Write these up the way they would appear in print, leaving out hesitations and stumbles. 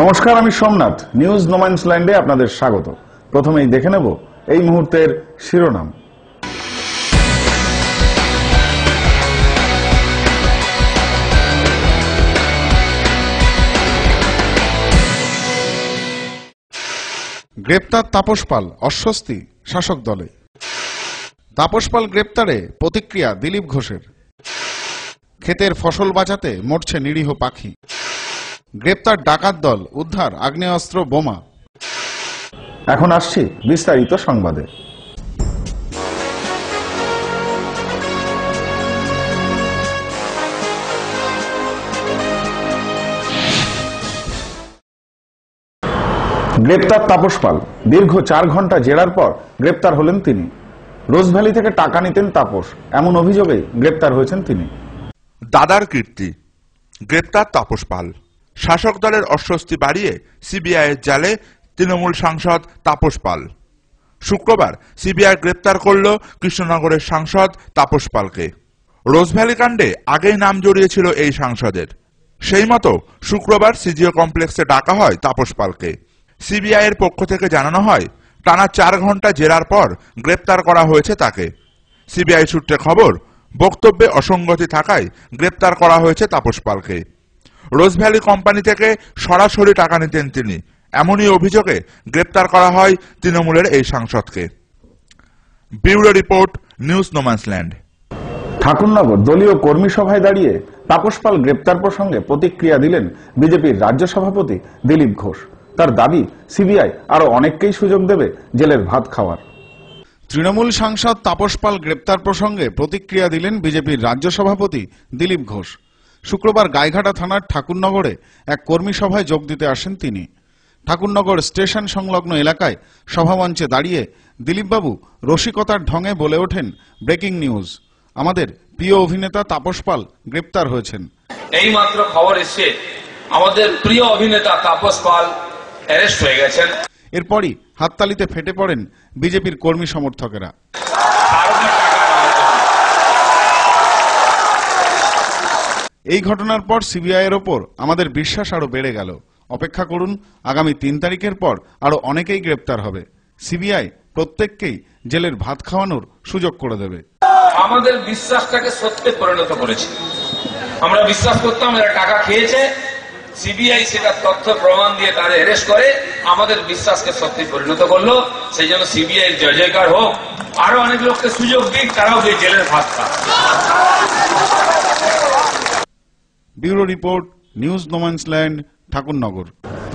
নমস্কার, আমি সোমনাথ। নিউজ নোম্যান্সল্যান্ডে আপনাদের স্বাগত। প্রথমেই দেখে নেব এই মুহূর্তের শিরোনাম। গ্রেপ্তার তাপস পাল, অস্বস্তি শাসক দলে। তাপস পাল গ্রেপ্তারে প্রতিক্রিয়া দিলীপ ঘোষের। ক্ষেতের ফসল বাঁচাতে মরছে নিরীহ পাখি। গ্রেপ্তার ডাকাত দল, উদ্ধার আগ্নেয়াস্ত্র, বোমা। এখন আসছি বিস্তারিত সংবাদে। গ্রেপ্তার তাপস পাল। দীর্ঘ 4 ঘন্টা জেরার পর গ্রেপ্তার হলেন তিনি। রোজভ্যালি থেকে টাকা নিতেন তাপস, এমন অভিযোগে গ্রেপ্তার হয়েছেন তিনি। দাদার কীর্তি। গ্রেপ্তার তাপস পাল। শাসক দলের অস্বস্তি বাড়িয়ে সিবিআইয়ের জালে তৃণমূল সাংসদ তাপস পাল। শুক্রবার সিবিআই গ্রেপ্তার করল কৃষ্ণনগরের সাংসদ তাপস পালকে। রোজভ্যালি কাণ্ডে আগেই নাম জড়িয়েছিল এই সাংসদের। সেই মতো শুক্রবার সিজিও কমপ্লেক্সে ডাকা হয় তাপস পালকে। সিবিআই এর পক্ষ থেকে জানানো হয়, টানা 4 ঘন্টা জেরার পর গ্রেপ্তার করা হয়েছে তাকে। সিবিআই সূত্রে খবর, বক্তব্যে অসঙ্গতি থাকায় গ্রেপ্তার করা হয়েছে তাপস পালকে। রোজভ্যালি কোম্পানি থেকে সরাসরি টাকা নিতেন তিনি, এমনই অভিযোগে গ্রেপ্তার করা হয় তৃণমূলের এই সাংসদকে। Bureau report, news no man's land. Thakurnagar দলীয় কর্মী সভায় দাঁড়িয়ে তাপস পাল গ্রেপ্তার প্রসঙ্গে প্রতিক্রিয়া দিলেন বিজেপির রাজ্য সভাপতি দিলীপ ঘোষ। তার দাবি, সিবিআই আরো অনেককেই সুযোগ দেবে জেলের ভাত খাওয়ার। তৃণমূল সাংসদ তাপস পাল গ্রেপ্তার প্রসঙ্গে প্রতিক্রিয়া দিলেন বিজেপির রাজ্য সভাপতি দিলীপ ঘোষ। শুক্রবার গাইঘাটা থানার ঠাকুরনগরে এক কর্মী সভায় যোগ দিতে আসেন তিনি। ঠাকুরনগর স্টেশন সংলগ্ন এলাকায় সভামঞ্চে দাঁড়িয়ে দিলীপবাবু রসিকতার ঢঙে বলে ওঠেন, ব্রেকিং নিউজ, আমাদের প্রিয় অভিনেতা তাপস পাল গ্রেপ্তার হয়েছেন। এই মাত্র খবর এসেছে, আমাদের প্রিয় অভিনেতা তাপস পাল অ্যারেস্ট হয়ে গেছেন। এরপরই হাততালিতে ফেটে পড়েন বিজেপির কর্মী সমর্থকেরা। এই ঘটনার পর সিবিআই এর ওপর আমাদের বিশ্বাস আরো বেড়ে গেল। অপেক্ষা করুন, আগামী 3 তারিখের পর আরো অনেকেই গ্রেপ্তার হবে। সিবিআই প্রত্যেককেই জেলের ভাত খাওয়ানোর সুযোগ করে দেবে। আমাদের বিশ্বাসটাকে সত্যে পরিণত করেছে। আমরা বিশ্বাস করতাম এরা টাকা খেয়েছে, সিবিআই সেটা তথ্য প্রমাণ দিয়ে তাদের অ্যারেস্ট করে আমাদের বিশ্বাসকে সত্যি পরিণত করলো। সেই জন্য সিবিআই এর জয় জয়কার হোক, আরো অনেক লোককে সুযোগ দিক, তারাও গিয়ে জেলের ভাত খায়। Bureau report, news no man's land, Thakurnagar.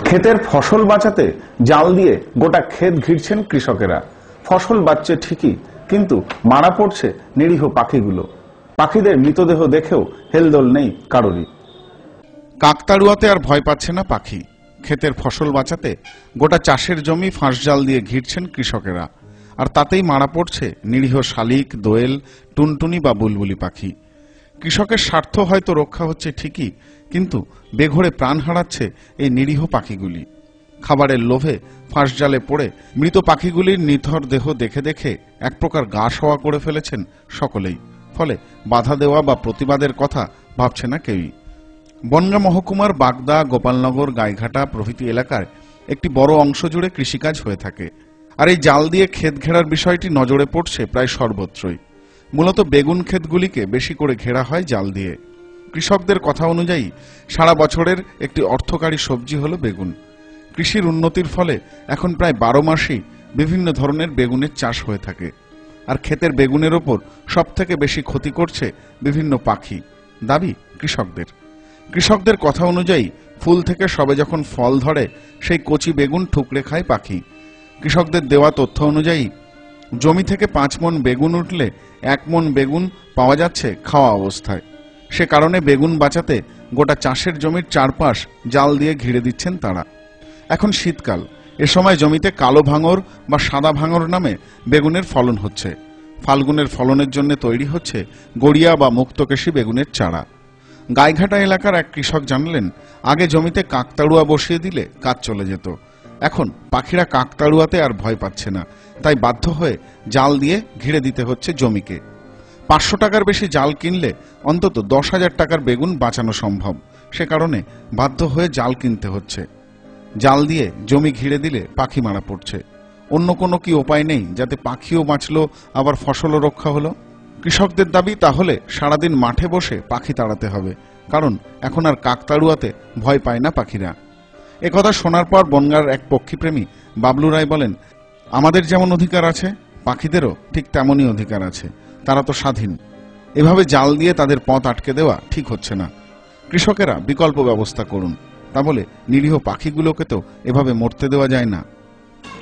ক্ষেতের ফসল বাঁচাতে জাল দিয়ে গোটা ক্ষেত ঘিরছেন কৃষকেরা। ফসল বাঁচছে ঠিকই, কিন্তু মারা পড়ছে নিরীহ পাখিগুলো। পাখিদের মৃতদেহ দেখেও হেলদোল নেই কারোরই। কাকতাড়ুয়াতে আর ভয় পাচ্ছে না পাখি। ক্ষেতের ফসল বাঁচাতে গোটা চাষের জমি ফাঁস জাল দিয়ে ঘিরছেন কৃষকেরা, আর তাতেই মারা পড়ছে নিরীহ শালিক, দোয়েল, টুনটুনি বা বুলবুলি পাখি। কৃষকের স্বার্থ হয়তো রক্ষা হচ্ছে ঠিকই, কিন্তু বেঘোরে প্রাণ হারাচ্ছে এই নিরীহ পাখিগুলি। খাবারের লোভে ফাঁস জালে পড়ে মৃত পাখিগুলির নিথর দেহ দেখে দেখে এক প্রকার গা সওয়া করে ফেলেছেন সকলেই। ফলে বাধা দেওয়া বা প্রতিবাদের কথা ভাবছে না কেউই। বনগাঁ মহকুমার বাগদা, গোপালনগর, গাইঘাটা প্রভৃতি এলাকায় একটি বড় অংশ জুড়ে কৃষিকাজ হয়ে থাকে। আর এই জাল দিয়ে ক্ষেত ঘেরার বিষয়টি নজরে পড়ছে প্রায় সর্বত্রই। মূলত বেগুন ক্ষেতগুলিকে বেশি করে ঘেরা হয় জাল দিয়ে। কৃষকদের কথা অনুযায়ী সারা বছরের একটি অর্থকারী সবজি হলো বেগুন। কৃষির উন্নতির ফলে এখন প্রায় 12 মাসেই বিভিন্ন ধরনের বেগুনের চাষ হয়ে থাকে। আর ক্ষেতের বেগুনের ওপর সবথেকে বেশি ক্ষতি করছে বিভিন্ন পাখি, দাবি কৃষকদের। কৃষকদের কথা অনুযায়ী ফুল থেকে সবে যখন ফল ধরে সেই কচি বেগুন ঠুকরে খায় পাখি। কৃষকদের দেওয়া তথ্য অনুযায়ী জমি থেকে 5 মণ বেগুন উঠলে 1 মণ বেগুন পাওয়া যাচ্ছে খাওয়া অবস্থায়। সে কারণে বেগুন বাঁচাতে গোটা চাষের জমির চারপাশ জাল দিয়ে ঘিরে দিচ্ছেন তারা। এখন শীতকাল, এ সময় জমিতে কালো ভাঙর বা সাদা ভাঙর নামে বেগুনের ফলন হচ্ছে। ফাল্গুনের ফলনের জন্য তৈরি হচ্ছে গড়িয়া বা মুক্তকেশী বেগুনের চারা। গাইঘাটা এলাকার এক কৃষক জানালেন, আগে জমিতে কাকতাড়ুয়া বসিয়ে দিলে কাজ চলে যেত। এখন পাখিরা কাকতাড়ুয়াতে আর ভয় পাচ্ছে না, তাই বাধ্য হয়ে জাল দিয়ে ঘিরে দিতে হচ্ছে জমিকে। 500 টাকার বেশি জাল কিনলে অন্তত 10,000 টাকার বেগুন বাঁচানো সম্ভব। সে কারণে বাধ্য হয়ে জাল কিনতে হচ্ছে। জাল দিয়ে জমি ঘিরে দিলে পাখি মারা পড়ছে। অন্য কোনো কি উপায় নেই যাতে পাখিও বাঁচলো আবার ফসলও রক্ষা হলো? কৃষকদের দাবি তাহলে সারাদিন মাঠে বসে পাখি তাড়াতে হবে, কারণ এখন আর কাকতাড়ুয়াতে ভয় পায় না পাখিরা। একথা শোনার পর বনগাঁর এক পক্ষীপ্রেমী বাবলু রায় বলেন, আমাদের যেমন অধিকার আছে পাখিদেরও ঠিক তেমনই অধিকার আছে, তারা তো স্বাধীন। এভাবে জাল দিয়ে তাদের পথ আটকে দেওয়া ঠিক হচ্ছে না। কৃষকেরা বিকল্প ব্যবস্থা করুন, তা বলে নিরীহ পাখিগুলোকে তো এভাবে মরতে দেওয়া যায় না।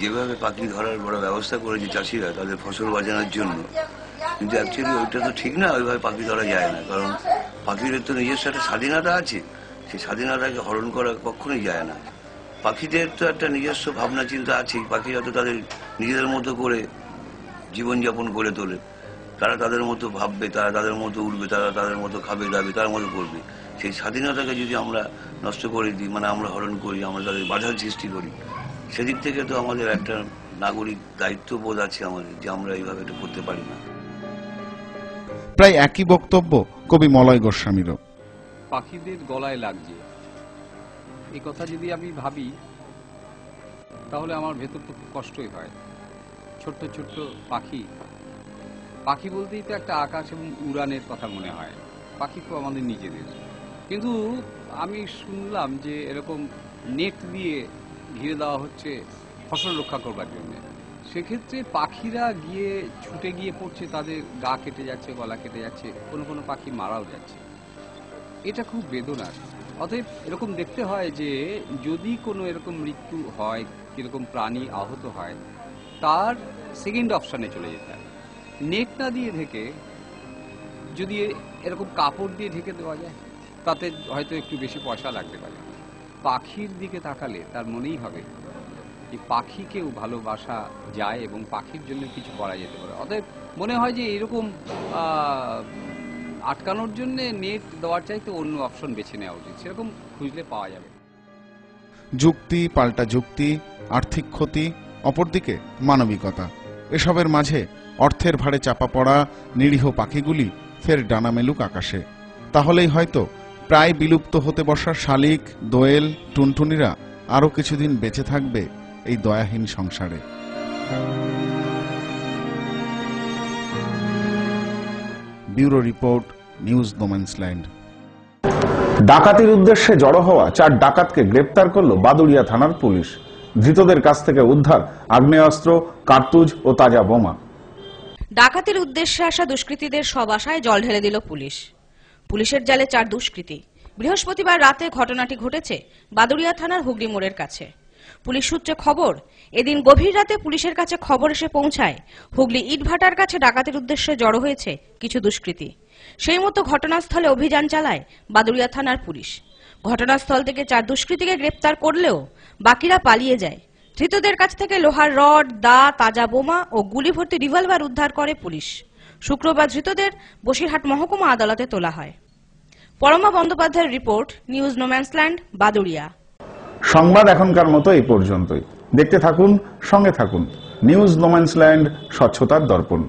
যেভাবে পাখি ধরার বড় ব্যবস্থা করেছে চাষিরা তাদের ফসল বাঁচানোর জন্য, কিন্তু অ্যাকচুয়ালি ওইটা তো ঠিক না, ওইভাবে পাখি ধরা যায় না। কারণ পাখিদের তো নিজস্ব একটা স্বাধীনতা আছে, সেই স্বাধীনতাকে হরণ করা কখনোই যায় না। পাখিদের তো একটা নিজস্ব ভাবনা চিন্তা আছেই, পাখিরা তো তাদের নিজেদের মতো করে জীবনযাপন করে তোলে, তারা তাদের মতো ভাববে, তারা তাদের মতো উঠবে, তারা তাদের মতো খাবে দাবে, তার মতো করবে। সেই স্বাধীনতাকে যদি আমরা নষ্ট করে দিই, মানে আমরা হরণ করি, আমরা তাদের বাধার সৃষ্টি করি, সেদিক থেকে তো আমাদের একটা নাগরিক দায়িত্ববোধ আছে আমাদের, যে আমরা এইভাবে এটা করতে পারি না। প্রায় একই বক্তব্য কবি মলয় গোস্বামীরও। পাখিদের গলায় লাগছে এই কথা যদি আমি ভাবি তাহলে আমার ভেতর তো কষ্টই হয়। ছোট্ট ছোট্ট পাখি, পাখি বলতেই তো একটা আকাশ এবং উড়ানের কথা মনে হয়। পাখি তো আমাদের নিজেদের, কিন্তু আমি শুনলাম যে এরকম নেট দিয়ে ঘিরে দেওয়া হচ্ছে ফসল রক্ষা করবার জন্য। সেক্ষেত্রে পাখিরা গিয়ে ছুটে গিয়ে পড়ছে, তাদের গা কেটে যাচ্ছে, গলা কেটে যাচ্ছে, কোনো কোনো পাখি মারাও যাচ্ছে। এটা খুব বেদনার। অতএব এরকম দেখতে হয় যে যদি কোনো এরকম মৃত্যু হয়, কিরকম প্রাণী আহত হয়, তার সেকেন্ড অপশানে চলে যেতে হয়। নেট না দিয়ে ঢেকে যদি এরকম কাপড় দিয়ে ঢেকে দেওয়া যায়, তাতে হয়তো একটু বেশি পয়সা লাগতে পারে। পাখির দিকে তাকালে তার মনেই হবে যে পাখিকেও ভালোবাসা যায় এবং পাখির জন্য কিছু করা যেতে পারে। অতএব মনে হয় যে এরকম আটকানোর জন্য নেট দেওয়ার চাইতে অন্য অপশন বেছে নেওয়া উচিত, সেরকম খুঁজলে পাওয়া যাবে। যুক্তি পাল্টা যুক্তি, আর্থিক ক্ষতি, অপরদিকে মানবিকতা, এসবের মাঝে অর্থের ভারে চাপা পড়া নিরীহ পাখিগুলি ফের ডানা মেলুক আকাশে। তাহলেই হয়তো প্রায় বিলুপ্ত হতে বসা শালিক, দোয়েল, টুনটুনিরা আরো কিছুদিন বেঁচে থাকবে এই দয়াহীন সংসারে। Bureau report, news no man's land. ডাকাতির উদ্দেশ্যে জড়ো হওয়া 4 ডাকাতকে গ্রেপ্তার করল বাদুড়িয়া থানার পুলিশ। ধৃতদের কাছ থেকে উদ্ধার আগ্নেয়াস্ত্র, কার্তুজ ও তাজা বোমা। ডাকাতির উদ্দেশ্যে আসা দুষ্কৃতীদের সব আশায় জল ঢেলে দিল পুলিশ। পুলিশের জালে 4 দুষ্কৃতী। বৃহস্পতিবার রাতে ঘটনাটি ঘটেছে বাদুড়িয়া থানার হুগলি মোড়ের কাছে। পুলিশ সূত্রে খবর, এদিন গভীর রাতে পুলিশের কাছে খবর এসে পৌঁছায় হুগলি ইটভাটার কাছে ডাকাতির উদ্দেশ্যে জড়ো হয়েছে কিছু দুষ্কৃতী। সেই মতো ঘটনাস্থলে অভিযান চালায় বাদুড়িয়া থানার পুলিশ। ঘটনাস্থল থেকে 4 দুষ্কৃতীকে গ্রেপ্তার করলেও বাকিরা পালিয়ে যায়। ধৃতদের কাছ থেকে লোহার রড, দা, তাজা বোমা ও গুলি ভর্তি রিভলভার উদ্ধার করে পুলিশ। শুক্রবার ধৃতদের বসিরহাট মহকুমা আদালতে তোলা হয়। পরমা বন্দ্যোপাধ্যায়ের রিপোর্ট, নিউজ নোম্যান্সল্যান্ড, বাদুড়িয়া। সংবাদ এখনকার মতো এই পর্যন্তই। দেখতে থাকুন, সঙ্গে থাকুন। নিউজ নোম্যান্সল্যান্ড, স্বচ্ছতার দর্পণ।